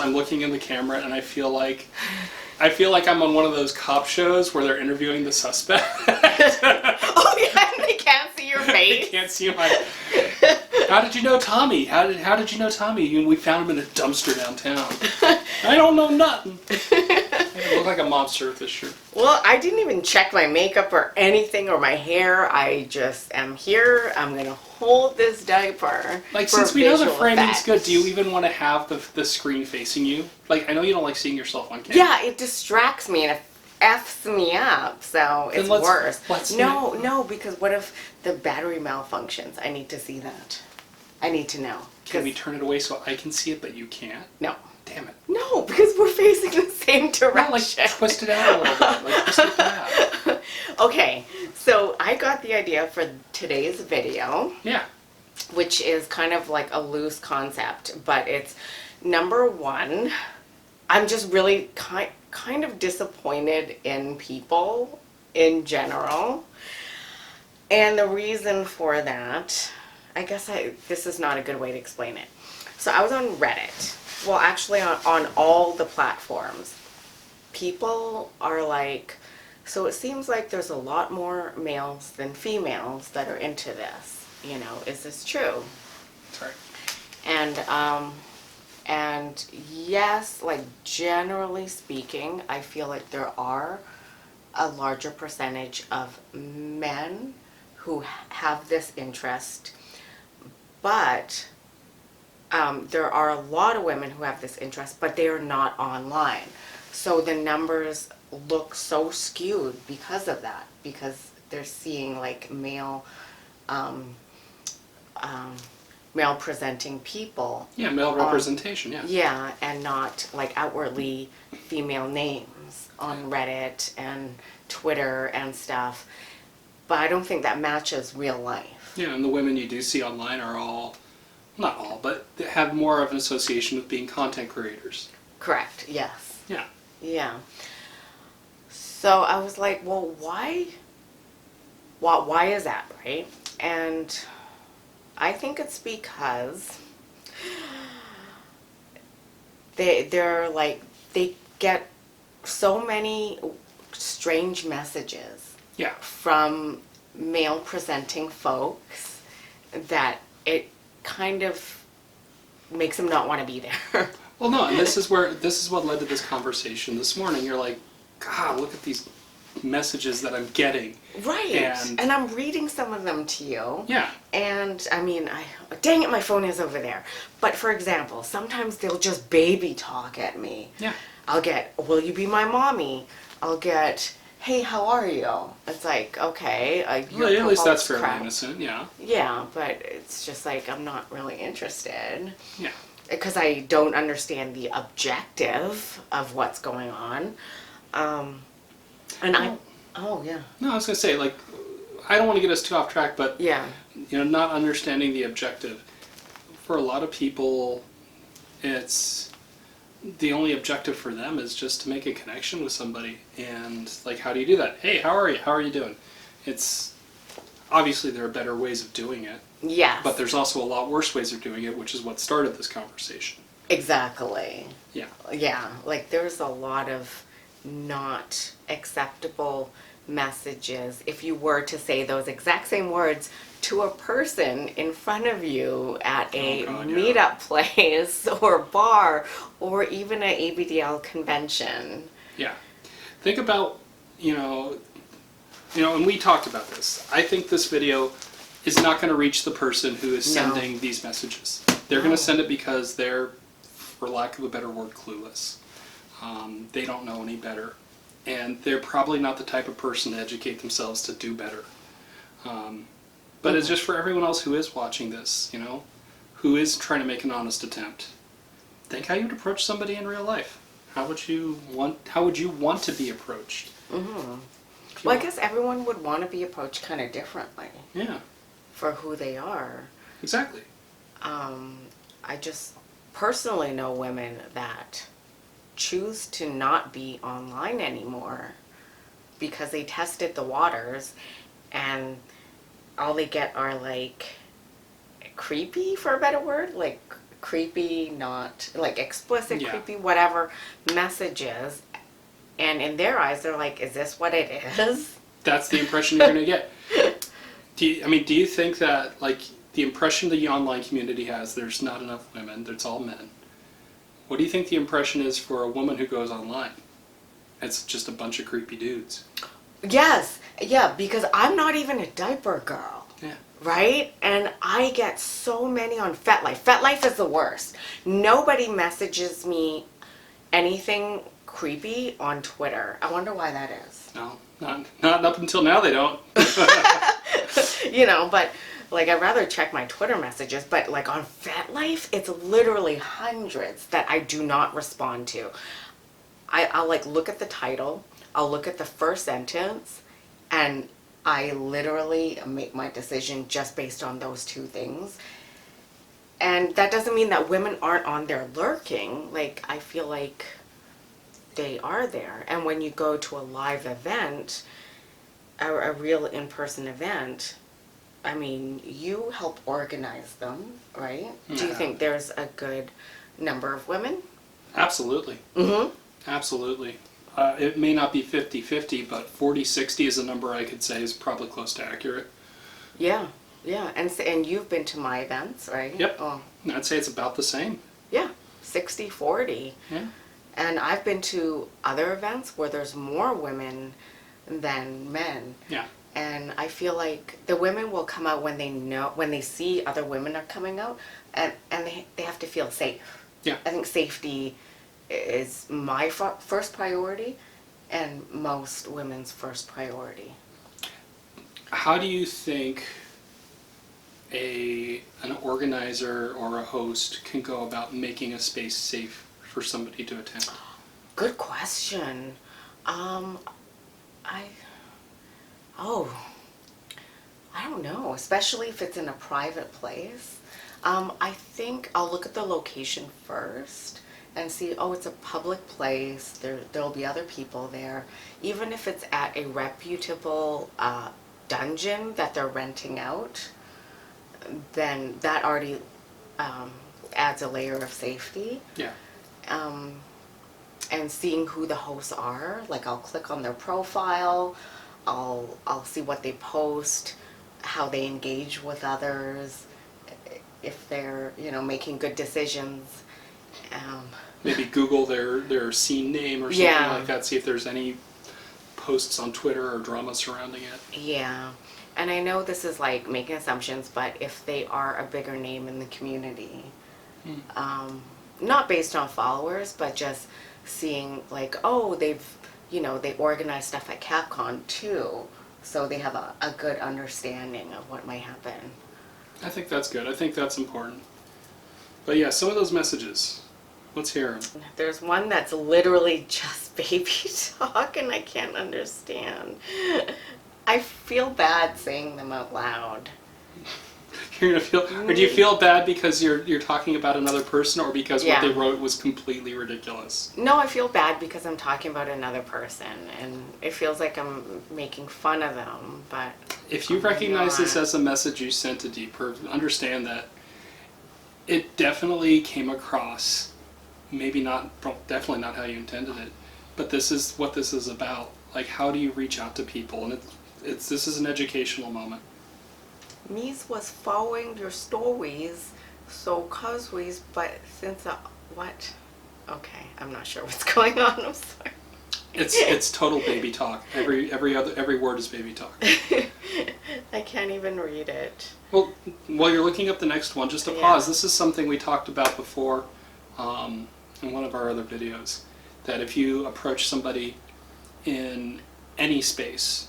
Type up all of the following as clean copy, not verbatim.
I'm looking in the camera and I feel like I'm on one of those cop shows where they're interviewing the suspect. Oh yeah, and they can't see your face. They can't see my. How did you know Tommy? How did you know Tommy? We found him in a dumpster downtown. I don't know nothing. I look like a monster with this shirt. Well, I didn't even check my makeup or anything or my hair. I just am here. I'm gonna hold this diaper. Like, since we know the framing's good, do you even want to have the screen facing you? Like, I know you don't like seeing yourself on camera. Yeah, it distracts me and it F's me up, so it's worse. No, because what if the battery malfunctions? I need to see that. I need to know. Can we turn it away so I can see it, but you can't? No. Damn it. No, because we're facing the same direction. Not like twist it out a little bit. Like, twist it back. Okay, so I got the idea for today's video. Yeah. Which is kind of like a loose concept, but it's number one, I'm just really kind of disappointed in people in general. And the reason for that, I guess this is not a good way to explain it. So I was on Reddit. Well, actually on all the platforms. People are like, so it seems like there's a lot more males than females that are into this. You know, is this true? Sorry. And yes, like generally speaking, I feel like there are a larger percentage of men who have this interest, but there are a lot of women who have this interest, but they are not online. So the numbers look so skewed because of that, because they're seeing like male presenting people. Yeah, male representation, yeah. Yeah, and not like outwardly female names on Reddit and Twitter and stuff. But I don't think that matches real life. Yeah, and the women you do see online are all, not all, but they have more of an association with being content creators. Correct, yes. Yeah. Yeah. So I was like, well, why is that, right? And I think it's because they're like, they get so many strange messages from male presenting folks that it kind of makes them not want to be there. Well, no, and this is what led to this conversation this morning. You're like, God, look at these messages that I'm getting. Right. And I'm reading some of them to you. Yeah. And I mean, dang it, my phone is over there. But for example, sometimes they'll just baby talk at me. Yeah. I'll get, will you be my mommy? I'll get, hey, how are you? It's like, okay. Well, at least that's fairly innocent, yeah. Yeah, but it's just like, I'm not really interested. Yeah. Because I don't understand the objective of what's going on. Oh, yeah. No, I was going to say, like, I don't want to get us too off track, but, yeah, you know, not understanding the objective. For a lot of people, it's, the only objective for them is just to make a connection with somebody. And, like, how do you do that? Hey, how are you? How are you doing? It's, obviously there are better ways of doing it. Yeah. But there's also a lot worse ways of doing it, which is what started this conversation. Exactly. Yeah. Yeah, like there's a lot of not acceptable messages if you were to say those exact same words to a person in front of you at a meetup place or bar or even an ABDL convention. Yeah. Think about, you know, and we talked about this. I think this video is not going to reach the person who is sending these messages. They're going to send it because they're, for lack of a better word, clueless. They don't know any better. And they're probably not the type of person to educate themselves to do better. But it's just for everyone else who is watching this, you know, who is trying to make an honest attempt. Think how you'd approach somebody in real life. How would you want to be approached? Mm-hmm. Well, I guess everyone would want to be approached kind of differently. Yeah. For who they are. Exactly. I just personally know women that choose to not be online anymore because they tested the waters and all they get are like creepy, for a better word, like creepy, not like explicit, Yeah. creepy, whatever messages. And in their eyes, they're like, is this what it is? That's the impression you're going to get. Do you think that, like, the impression the online community has, there's not enough women, it's all men. What do you think the impression is for a woman who goes online? It's just a bunch of creepy dudes. Yes. Yeah, because I'm not even a diaper girl. Yeah. Right? And I get so many on Fetlife. Fetlife is the worst. Nobody messages me anything creepy on Twitter. I wonder why that is. No, not up until now they don't. You know, but like I'd rather check my Twitter messages, but like on Fetlife, it's literally hundreds that I do not respond to. I'll like look at the title, I'll look at the first sentence, and I literally make my decision just based on those two things. And that doesn't mean that women aren't on there lurking. Like, I feel like they are there. And when you go to a live event, a real in-person event, I mean, you help organize them, right? Yeah. Do you think there's a good number of women? Absolutely. Mm-hmm. Absolutely. It may not be 50-50, but 40-60 is a number I could say is probably close to accurate. Yeah, yeah. And you've been to my events, right? Yep. Oh, I'd say it's about the same. yeah, 60-40. Yeah. And I've been to other events where there's more women than men. Yeah. And I feel like the women will come out when they see other women are coming out, and they have to feel safe. Yeah. I think safety is my first priority, and most women's first priority. How do you think an organizer or a host can go about making a space safe for somebody to attend? Good question. I don't know, especially if it's in a private place. I think I'll look at the location first and see, oh, it's a public place, there'll be other people there. Even if it's at a reputable dungeon that they're renting out, then that already adds a layer of safety. Yeah. And seeing who the hosts are, like I'll click on their profile, I'll see what they post, how they engage with others, if they're, making good decisions. Maybe Google their scene name or something like that, see if there's any posts on Twitter or drama surrounding it. Yeah. And I know this is like making assumptions, but if they are a bigger name in the community, not based on followers, but just seeing like, oh, they organize stuff at Capcom too, so they have a good understanding of what might happen. I think that's good. I think that's important. But yeah, some of those messages, let's hear them. There's one that's literally just baby talk, and I can't understand. I feel bad saying them out loud. You're gonna feel, or do you feel bad because you're talking about another person, or because what Yeah. they wrote was completely ridiculous? No, I feel bad because I'm talking about another person, and it feels like I'm making fun of them, but If you recognize this as a message you sent to Diaper, understand that it definitely came across, definitely not how you intended it, but this is what this is about. Like, how do you reach out to people? And this is an educational moment. Mies was following your stories, so causeways, but since what? Okay, I'm not sure what's going on. I'm sorry. It's total baby talk. Every word is baby talk. I can't even read it. Well, while you're looking up the next one, just to pause. This is something we talked about before in one of our other videos. That if you approach somebody in any space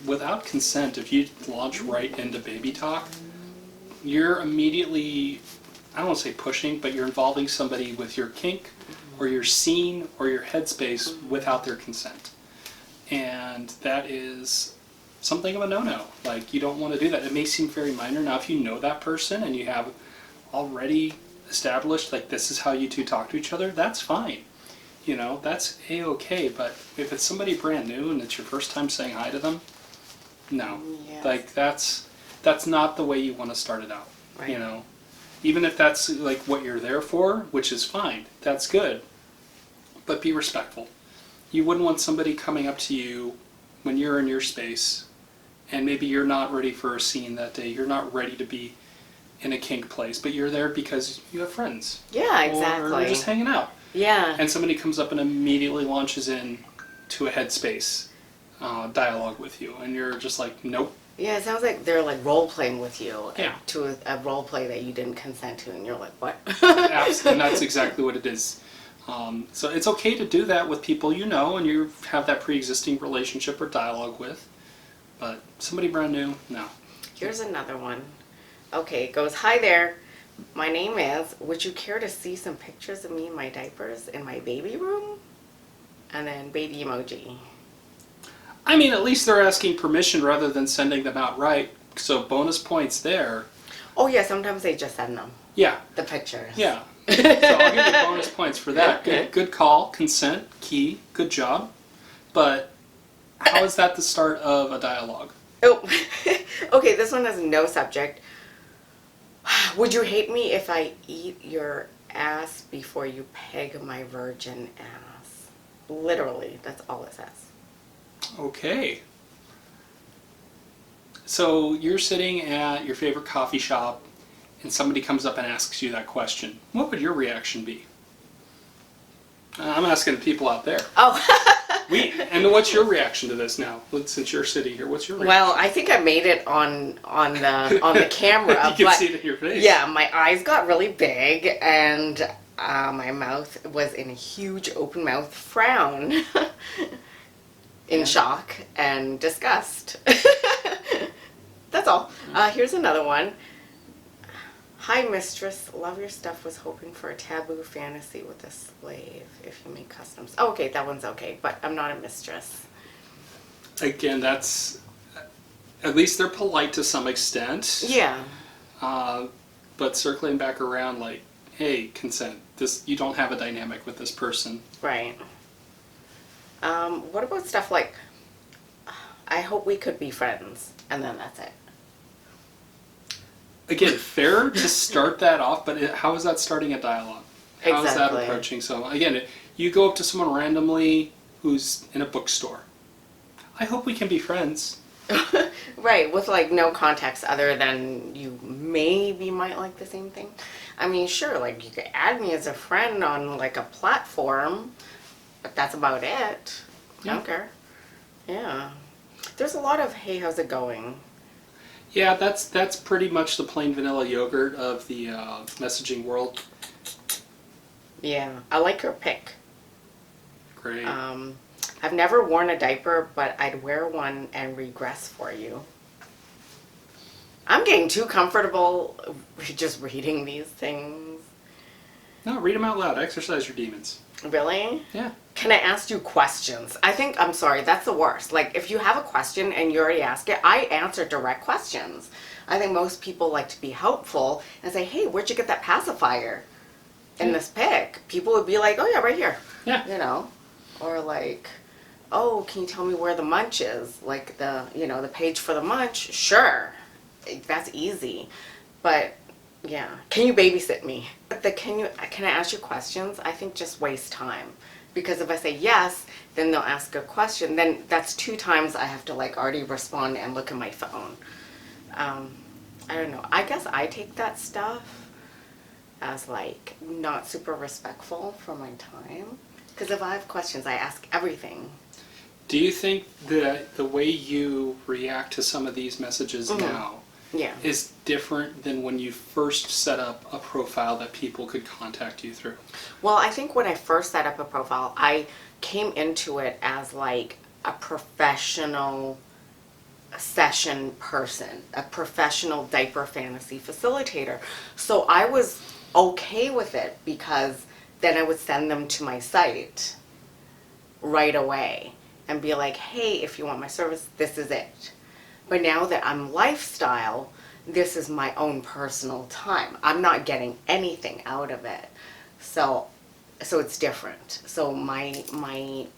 without consent, if you launch right into baby talk, you're immediately, I don't want to say pushing, but you're involving somebody with your kink or your scene or your headspace without their consent. And that is something of a no-no. Like, you don't want to do that. It may seem very minor. Now, if you know that person and you have already established, like, this is how you two talk to each other, that's fine. That's A-okay. But if it's somebody brand new and it's your first time saying hi to them, no. Yes. Like, that's not the way you want to start it out. Right. even if that's like what you're there for, which is fine, that's good. But be respectful. You wouldn't want somebody coming up to you when you're in your space and maybe you're not ready for a scene that day. You're not ready to be in a kink place, but you're there because you have friends. Yeah, exactly. Or you're just hanging out. Yeah. And somebody comes up and immediately launches in to a headspace dialogue with you, and you're just like, nope. Yeah, it sounds like they're like role playing with you. Yeah. To a role play that you didn't consent to, and you're like, what? And that's exactly what it is. So it's okay to do that with people you know and you have that pre-existing relationship or dialogue with, but somebody brand new, no. Here's another one. Okay, it goes, hi there. My name is, would you care to see some pictures of me in my diapers in my baby room? And then baby emoji. I mean, at least they're asking permission rather than sending them outright, so bonus points there. Oh yeah, sometimes they just send them. Yeah. The pictures. Yeah. So I'll give you bonus points for that. Good call, consent, key, good job. But how is that the start of a dialogue? Oh, okay, this one has no subject. Would you hate me if I eat your ass before you peg my virgin ass? Literally, that's all it says. Okay. So you're sitting at your favorite coffee shop and somebody comes up and asks you that question. What would your reaction be? I'm asking the people out there. Oh. And what's your reaction to this now? Since you're sitting here, what's your reaction? Well, I think I made it on the camera. You can see it in your face. Yeah, my eyes got really big and my mouth was in a huge open mouth frown. In shock and disgust. That's all. Here's another one. Hi, mistress. Love your stuff. Was hoping for a taboo fantasy with a slave if you make customs. Oh, okay, that one's okay, but I'm not a mistress. Again, that's... At least they're polite to some extent. Yeah. But circling back around, like, hey, consent. You don't have a dynamic with this person. Right. What about stuff like, I hope we could be friends, and then that's it. Again, fair to start that off, but how is that starting a dialogue? How is that approaching? So again, you go up to someone randomly who's in a bookstore. I hope we can be friends. Right, with like no context other than you maybe might like the same thing. I mean, sure, like you could add me as a friend on like a platform, but that's about it. Yeah. I don't care. Yeah. There's a lot of, hey, how's it going? Yeah, that's pretty much the plain vanilla yogurt of the messaging world. Yeah, I like your pick. Great. I've never worn a diaper, but I'd wear one and regress for you. I'm getting too comfortable just reading these things. No, read them out loud. Exercise your demons. Really? Yeah. Can I ask you questions? I'm sorry, that's the worst. Like, if you have a question and you already ask it, I answer direct questions. I think most people like to be helpful and say, hey, where'd you get that pacifier in this pic? People would be like, oh yeah, right here. Yeah. You know? Or like, oh, can you tell me where the munch is? Like the page for the munch? Sure. That's easy. But yeah. Can you babysit me? Can I ask you questions? I think just waste time. Because if I say yes, then they'll ask a question. Then that's 2 times I have to like already respond and look at my phone. I don't know. I guess I take that stuff as like not super respectful for my time. Because if I have questions, I ask everything. Do you think that the way you react to some of these messages now is different than when you first set up a profile that people could contact you through? Well, I think when I first set up a profile, I came into it as like a professional session person, a professional diaper fantasy facilitator. So I was okay with it because then I would send them to my site right away and be like, hey, if you want my service, this is it. But now that I'm lifestyle, this is my own personal time. I'm not getting anything out of it. So it's different. So my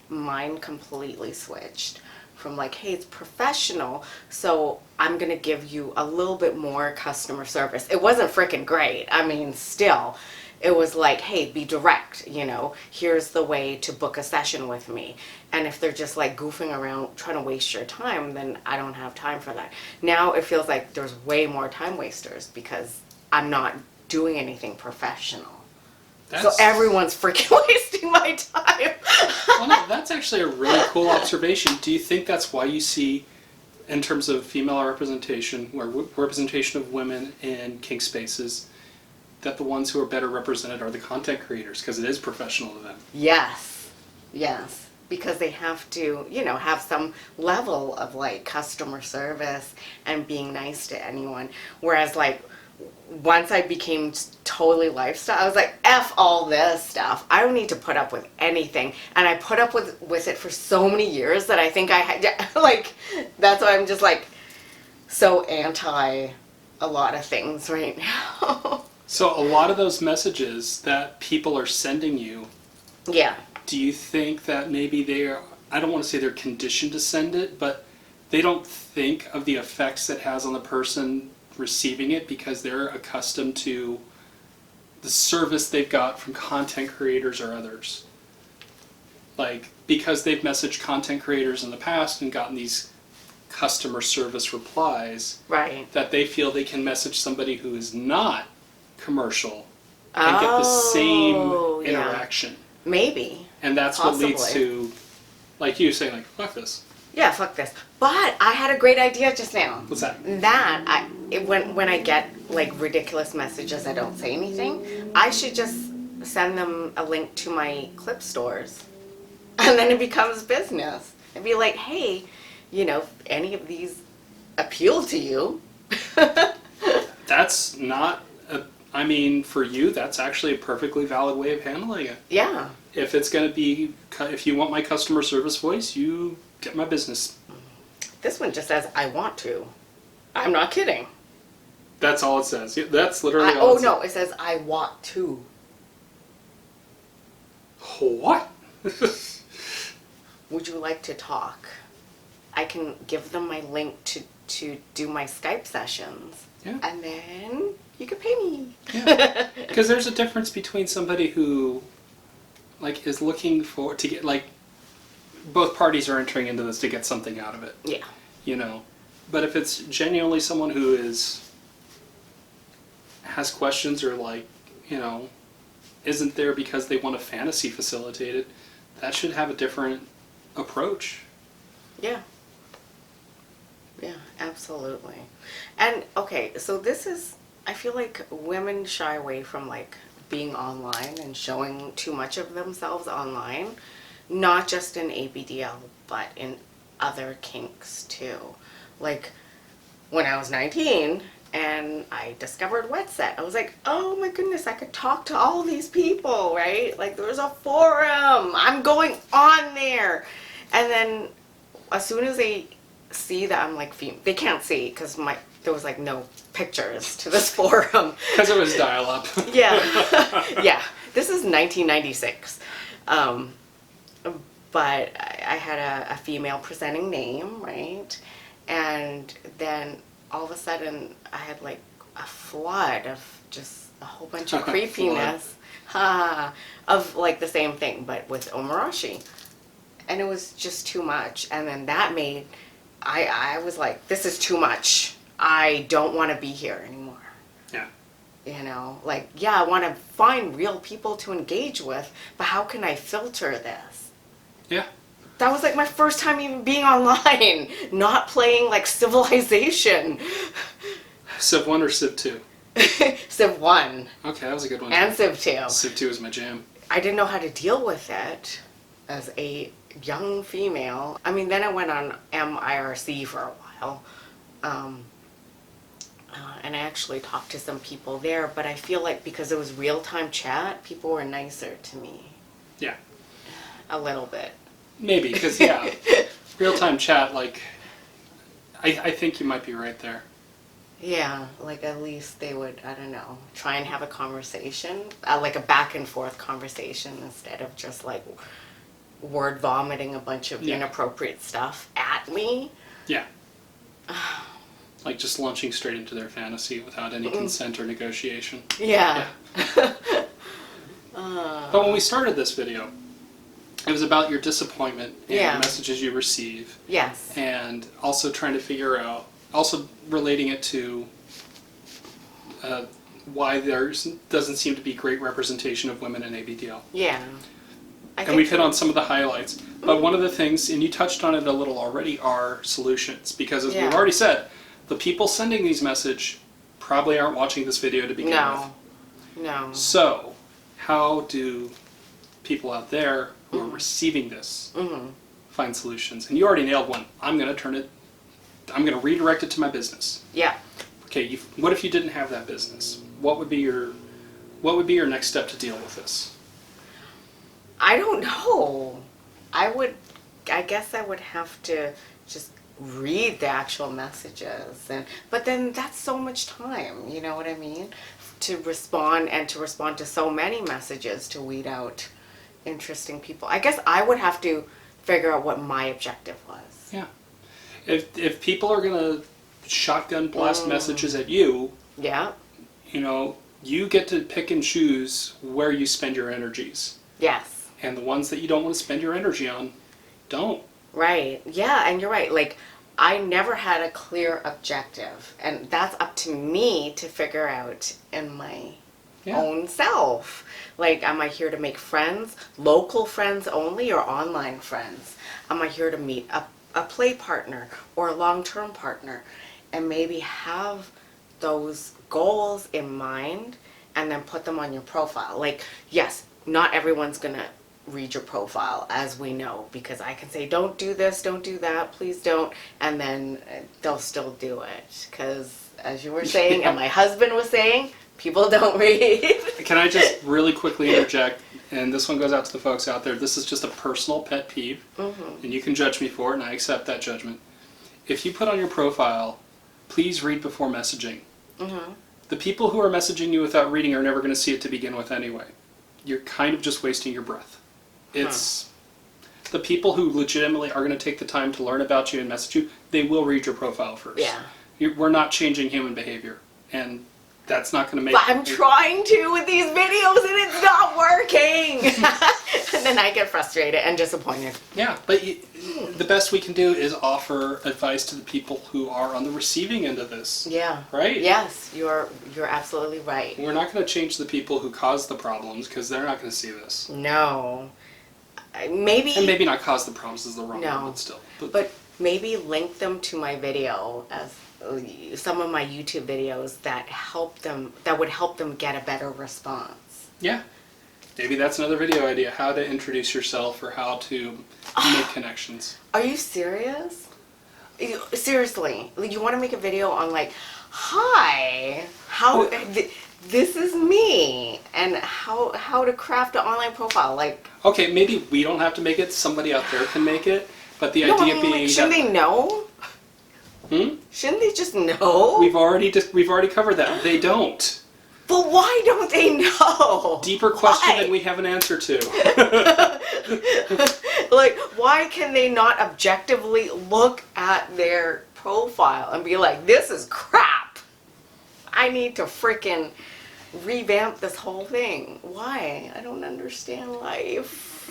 mind completely switched from like, hey, it's professional, so I'm gonna give you a little bit more customer service. It wasn't freaking great. I mean, still, it was like, hey, be direct, you know, here's the way to book a session with me. And if they're just like goofing around trying to waste your time, then I don't have time for that. Now it feels like there's way more time wasters because I'm not doing anything professional. So everyone's freaking wasting my time. Well, no, that's actually a really cool observation. Do you think that's why you see, in terms of female representation, or representation of women in kink spaces, that the ones who are better represented are the content creators, because it is professional to them? Yes. Yes. Because they have to, you know, have some level of like customer service and being nice to anyone. Whereas like, once I became totally lifestyle, I was like, F all this stuff. I don't need to put up with anything. And I put up with it for so many years that I think I had, like, that's why I'm just like so anti a lot of things right now. So a lot of those messages that people are sending you, Yeah. do you think that maybe I don't want to say they're conditioned to send it, but they don't think of the effects it has on the person receiving it because they're accustomed to the service they've got from content creators or others? Like, because they've messaged content creators in the past and gotten these customer service replies, Right. that they feel they can message somebody who is not commercial and get the same interaction. Yeah. Maybe. And that's Possibly. what leads to, like you saying, like, fuck this. Yeah, fuck this. But I had a great idea just now. What's that? When I get like ridiculous messages that don't say anything, I should just send them a link to my clip stores. And then it becomes business. And be like, hey, you know, if any of these appeal to you. That's not, I mean, for you, that's actually a perfectly valid way of handling it. Yeah. If it's going to be, if you want my customer service voice, you get my business. This one just says, I want to. I'm not kidding. That's all it says. Yeah, that's literally all it says. Oh, no, it says, I want to. What? Would you like to talk? I can give them my link to do my Skype sessions. Yeah. And then you can pay me. Yeah. Because there's a difference between somebody who, like, is looking for, to get, like, both parties are entering into this to get something out of it. Yeah. You know? But if it's genuinely someone who has questions or, like, you know, isn't there because they want a fantasy facilitated, that should have a different approach. Yeah. Yeah, absolutely. And, okay, so this is, I feel like women shy away from, like, being online and showing too much of themselves online, not just in ABDL, but in other kinks, too. Like, when I was 19 and I discovered Wet Set, I was like, oh my goodness, I could talk to all these people, right? Like, there was a forum. I'm going on there. And then as soon as they see that I'm like female, they can't see because there was like no pictures to this forum. Because it was dial-up. Yeah. Yeah. This is 1996. But I had a female presenting name, right? And then all of a sudden I had like a flood of just a whole bunch of creepiness. Of like the same thing, but with Omarashi. And it was just too much. And then that made, I was like, this is too much. I don't want to be here anymore. Yeah. You know, like, yeah, I want to find real people to engage with, but how can I filter this? Yeah. That was like my first time even being online, not playing like Civilization. Civ 1 or Civ 2? Civ 1. Okay, that was a good one. And Civ 2. Civ 2 was my jam. I didn't know how to deal with it as a young female. I mean, then I went on MIRC for a while. And I actually talked to some people there, but I feel like because it was real-time chat, people were nicer to me. Yeah. A little bit. Maybe, because, yeah, real-time chat, like, I think you might be right there. Yeah, like at least they would, I don't know, try and have a conversation, like a back and forth conversation instead of just like word vomiting a bunch of inappropriate stuff at me. Yeah. Like just launching straight into their fantasy without any consent or negotiation. Yeah. But when we started this video, it was about your disappointment and the messages you receive. Yes. And also trying to figure out, also relating it to why there doesn't seem to be great representation of women in ABDL. Yeah. And we've hit on some of the highlights. But one of the things, and you touched on it a little already, are solutions. Because as we've already said, the people sending these messages probably aren't watching this video to begin with. No. So, how do people out there who are receiving this find solutions? And you already nailed one. I'm going to redirect it to my business. Yeah. Okay, what if you didn't have that business? What would be your next step to deal with this? I don't know. I guess I would have to just read the actual messages, but then that's so much time, you know what I mean? To respond to so many messages to weed out interesting people. I guess I would have to figure out what my objective was. Yeah. If people are going to shotgun blast messages at you, you know, you get to pick and choose where you spend your energies. Yes. And the ones that you don't want to spend your energy on, don't. Right. Yeah, and you're right. Like, I never had a clear objective, and that's up to me to figure out in my own self. Like, am I here to make friends, local friends only, or online friends? Am I here to meet a play partner or a long-term partner, and maybe have those goals in mind and then put them on your profile? Like, yes, not everyone's gonna read your profile, as we know, because I can say, don't do this, don't do that, please don't, and then they'll still do it, because as you were saying, and my husband was saying, people don't read. Can I just really quickly interject, and this one goes out to the folks out there, this is just a personal pet peeve, and you can judge me for it, and I accept that judgment. If you put on your profile, please read before messaging. The people who are messaging you without reading are never going to see it to begin with anyway. You're kind of just wasting your breath. It's the people who legitimately are going to take the time to learn about you and message you, they will read your profile first. Yeah. We're not changing human behavior, and that's not going to make... But I'm trying to with these videos, and it's not working! And then I get frustrated and disappointed. Yeah, but the best we can do is offer advice to the people who are on the receiving end of this. Yeah. Right? Yes, you're absolutely right. We're not going to change the people who cause the problems, because they're not going to see this. No. Maybe... And maybe not cause the problems is the wrong No. word, but still. But maybe link them to my video as some of my YouTube videos that would help them get a better response. Yeah. Maybe that's another video idea, how to introduce yourself or how to make connections. Are you serious? Seriously, you want to make a video on like, hi, this is me, and how to craft an online profile, like... Okay, maybe we don't have to make it, somebody out there can make it, but the idea being like, shouldn't they know? Shouldn't they just know? We've already covered that. They don't. But why don't they know? Deeper question than we have an answer to. Like, why can they not objectively look at their profile and be like, this is crap. I need to frickin' revamp this whole thing. Why? I don't understand life.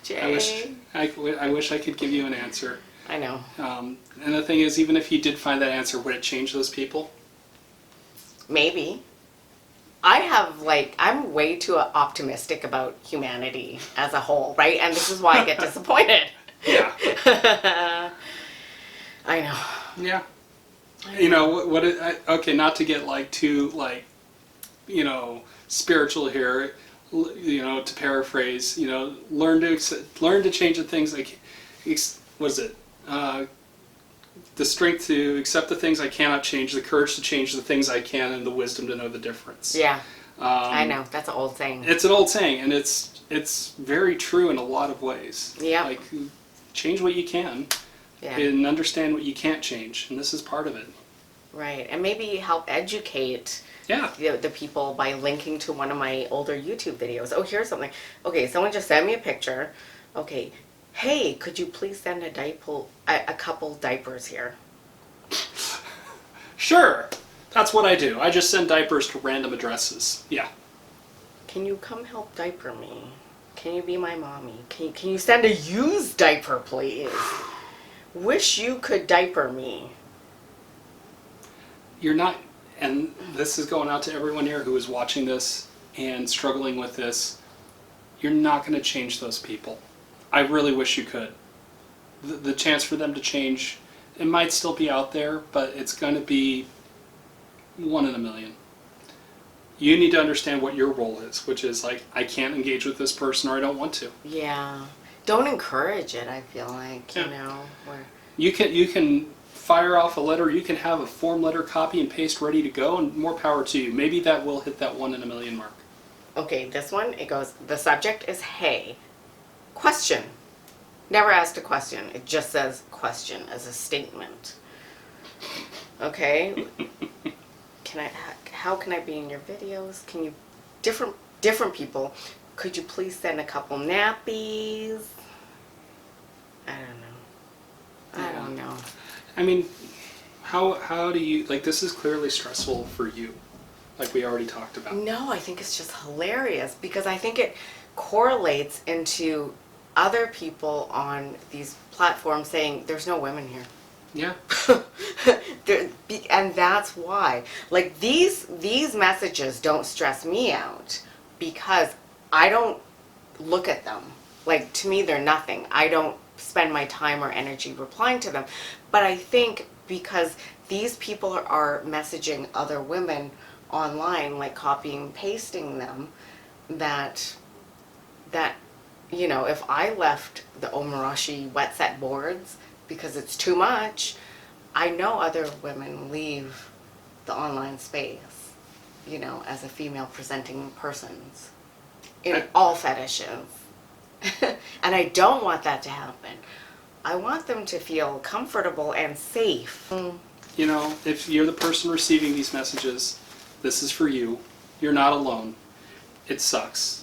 Jay. I wish I could give you an answer. I know. And the thing is, even if you did find that answer, would it change those people? Maybe. I'm way too optimistic about humanity as a whole, right? And this is why I get disappointed. Yeah. I know. Yeah. You know, okay, not to get too, spiritual here, to paraphrase, learn to change the things, what is it? The strength to accept the things I cannot change, the courage to change the things I can, and the wisdom to know the difference. Yeah, I know. That's an old saying. It's an old saying, and it's very true in a lot of ways. Yeah. Change what you can, and understand what you can't change, and this is part of it. Right, and maybe help educate the people by linking to one of my older YouTube videos. Oh, here's something. Okay, someone just sent me a picture Okay, hey, could you please send a couple diapers here? Sure, that's what I do. I just send diapers to random addresses. Yeah. Can you come help diaper me? Can you be my mommy? Can you send a used diaper, please? Wish you could diaper me. You're not, and this is going out to everyone here who is watching this and struggling with this, you're not going to change those people. I really wish you could. The chance for them to change, it might still be out there, but it's going to be 1 in a million. You need to understand what your role is, which is like, I can't engage with this person or I don't want to. Yeah. Don't encourage it, I feel like, you know. Where... You can fire off a letter, you can have a form letter copy and paste ready to go, and more power to you. Maybe that will hit that 1 in a million mark. Okay, this one, it goes, the subject is hey. Question. Never asked a question. It just says question as a statement. Okay. How can I be in your videos? Can you, different people, could you please send a couple nappies? I don't know. I mean, how do you, like, this is clearly stressful for you, like we already talked about. No, I think it's just hilarious because I think it correlates into other people on these platforms saying there's no women here. Yeah. And that's why. Like these messages don't stress me out because I don't look at them. Like to me they're nothing. I don't spend my time or energy replying to them. But I think because these people are messaging other women online, like copying and pasting them, that you know, if I left the Omarashi wet set boards because it's too much, I know other women leave the online space, you know, as a female presenting persons in all fetishes. And I don't want that to happen. I want them to feel comfortable and safe. You know, if you're the person receiving these messages, this is for you. You're not alone. It sucks.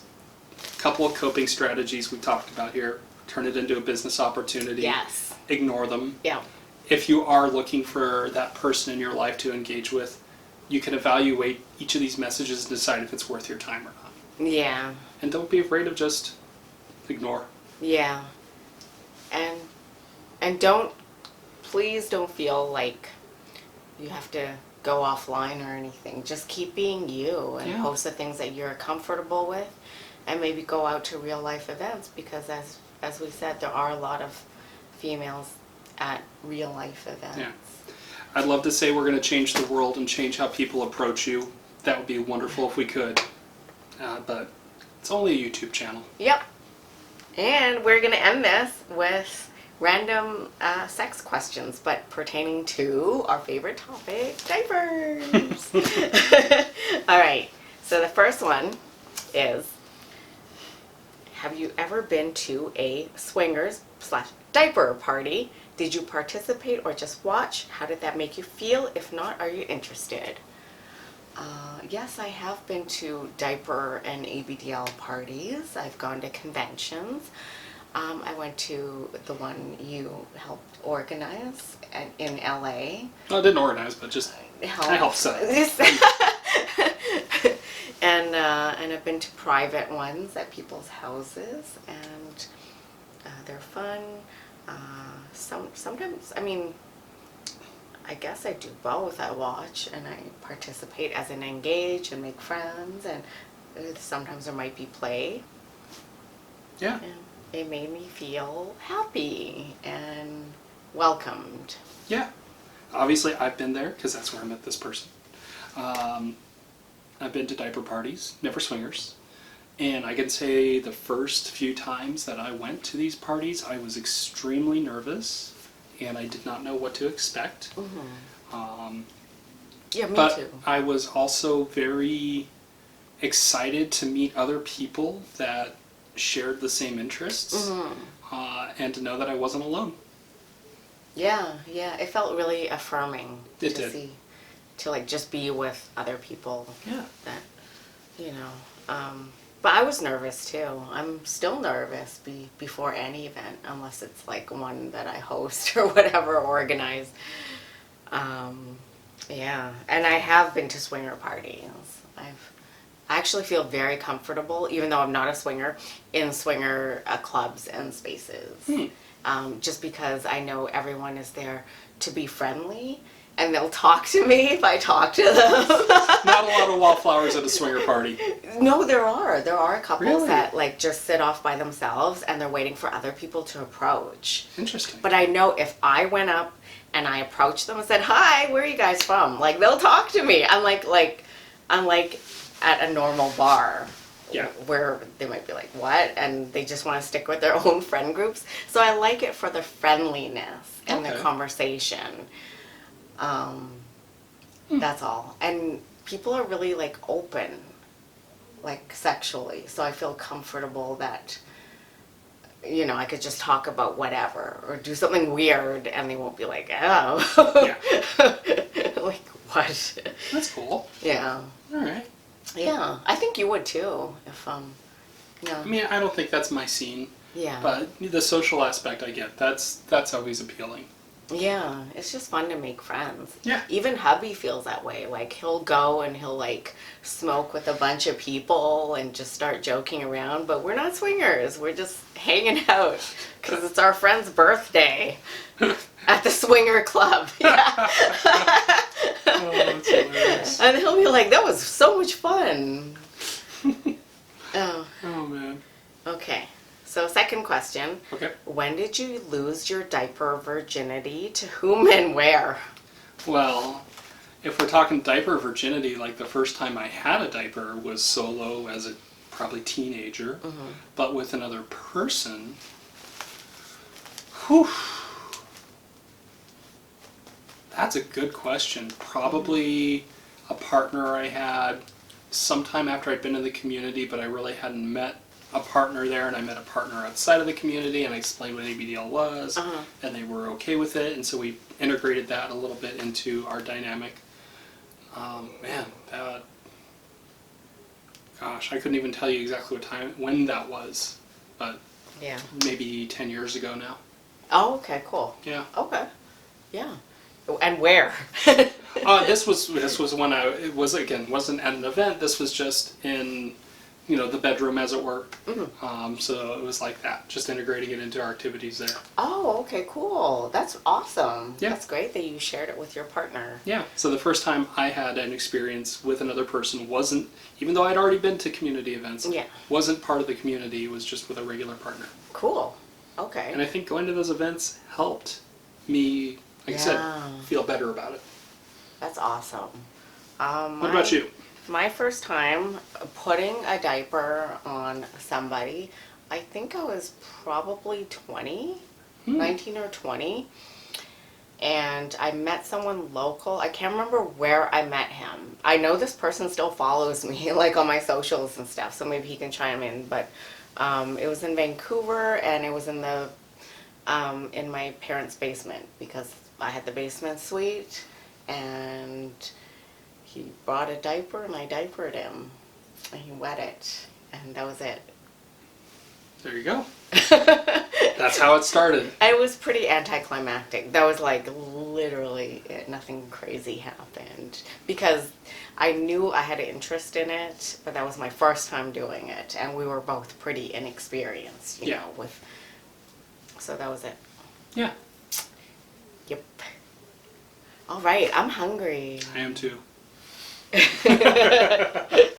Couple of coping strategies we talked about here. Turn it into a business opportunity. Yes. Ignore them. Yeah. If you are looking for that person in your life to engage with, you can evaluate each of these messages and decide if it's worth your time or not. Yeah. And don't be afraid of just ignore. Yeah. And please don't feel like you have to go offline or anything. Just keep being you and post the things that you're comfortable with. And maybe go out to real life events because as we said, there are a lot of females at real life events. Yeah. I'd love to say we're going to change the world and change how people approach you. That would be wonderful if we could. But it's only a YouTube channel. Yep. And we're going to end this with random sex questions, but pertaining to our favorite topic, diapers. All right. So the first one is, have you ever been to a swingers/diaper party? Did you participate or just watch? How did that make you feel? If not, are you interested? Yes, I have been to diaper and ABDL parties. I've gone to conventions. I went to the one you helped organize in LA. No, I didn't organize, but just I helped set up. And I've been to private ones at people's houses, and they're fun. Sometimes, I mean, I guess I do both. I watch and I participate as an engage and make friends, and sometimes there might be play. Yeah. And it made me feel happy and welcomed. Yeah. Obviously, I've been there because that's where I met this person. I've been to diaper parties, never swingers. And I can say the first few times that I went to these parties, I was extremely nervous and I did not know what to expect. Mm-hmm. Yeah, me but too. I was also very excited to meet other people that shared the same interests, and to know that I wasn't alone. Yeah, it felt really affirming It to did. see, to like just be with other people. Yeah. That, you know, But I was nervous too. I'm still nervous before any event, unless it's like one that I host or whatever, organize. Yeah, and I have been to swinger parties. I actually feel very comfortable, even though I'm not a swinger, in swinger clubs and spaces. Just because I know everyone is there to be friendly, and they'll talk to me if I talk to them. Not a lot of wallflowers at a swinger party. No, there are. There are couples Really? that like just sit off by themselves and they're waiting for other people to approach. Interesting. But I know if I went up and I approached them and said, "Hi, where are you guys from?" Like they'll talk to me. Unlike at a normal bar. Yeah. Where they might be like, "What?" and they just want to stick with their own friend groups. So I like it for the friendliness and the Okay. conversation. That's all. And people are really like open, like sexually. So I feel comfortable that, you know, I could just talk about whatever or do something weird and they won't be like, "Oh." Like, what? That's cool. Yeah. All right. Yeah. I think you would too if, yeah. I mean, I don't think that's my scene, Yeah. but the social aspect I get. That's always appealing. Yeah, it's just fun to make friends. Yeah. Even hubby feels that way. Like he'll go and he'll like smoke with a bunch of people and just start joking around, but we're not swingers. We're just hanging out because it's our friend's birthday at the swinger club. Yeah. Oh, that's hilarious. And he'll be like, "That was so much fun." Oh, Oh, man. okay. So second question. Okay. When did you lose your diaper virginity? To whom and where? Well, if we're talking diaper virginity, like the first time I had a diaper was solo as a probably teenager, but with another person. Whew. That's a good question. Probably a partner I had sometime after I'd been in the community, but I really hadn't met a partner there, and I met a partner outside of the community, and I explained what ABDL was, and they were okay with it, and so we integrated that a little bit into our dynamic. Man, gosh, I couldn't even tell you exactly when that was, but Yeah. maybe 10 years ago now. Oh, okay, cool. Yeah. Okay. Yeah. And where? This was when it wasn't at an event. This was just in, the bedroom, as it were. So it was like that, just integrating it into our activities there. Oh, okay, cool. That's awesome. Yeah. That's great that you shared it with your partner. Yeah. So the first time I had an experience with another person wasn't, even though I'd already been to community events, Yeah. wasn't part of the community. It was just with a regular partner. Cool. Okay. And I think going to those events helped me, like I said, Yeah. feel better about it. That's awesome. What about you? My first time putting a diaper on somebody, I think I was probably 20, 19 or 20. And I met someone local. I can't remember where I met him. I know this person still follows me, like on my socials and stuff, so maybe he can chime in. But it was in Vancouver, and it was in the in my parents' basement because I had the basement suite, and he brought a diaper and I diapered him, and he wet it, and that was it. There you go. That's how it started. It was pretty anticlimactic. That was like literally it. Nothing crazy happened because I knew I had an interest in it, but that was my first time doing it, and we were both pretty inexperienced, you Yeah. know, so that was it. Yeah, Yep. All right, I'm hungry. I am too.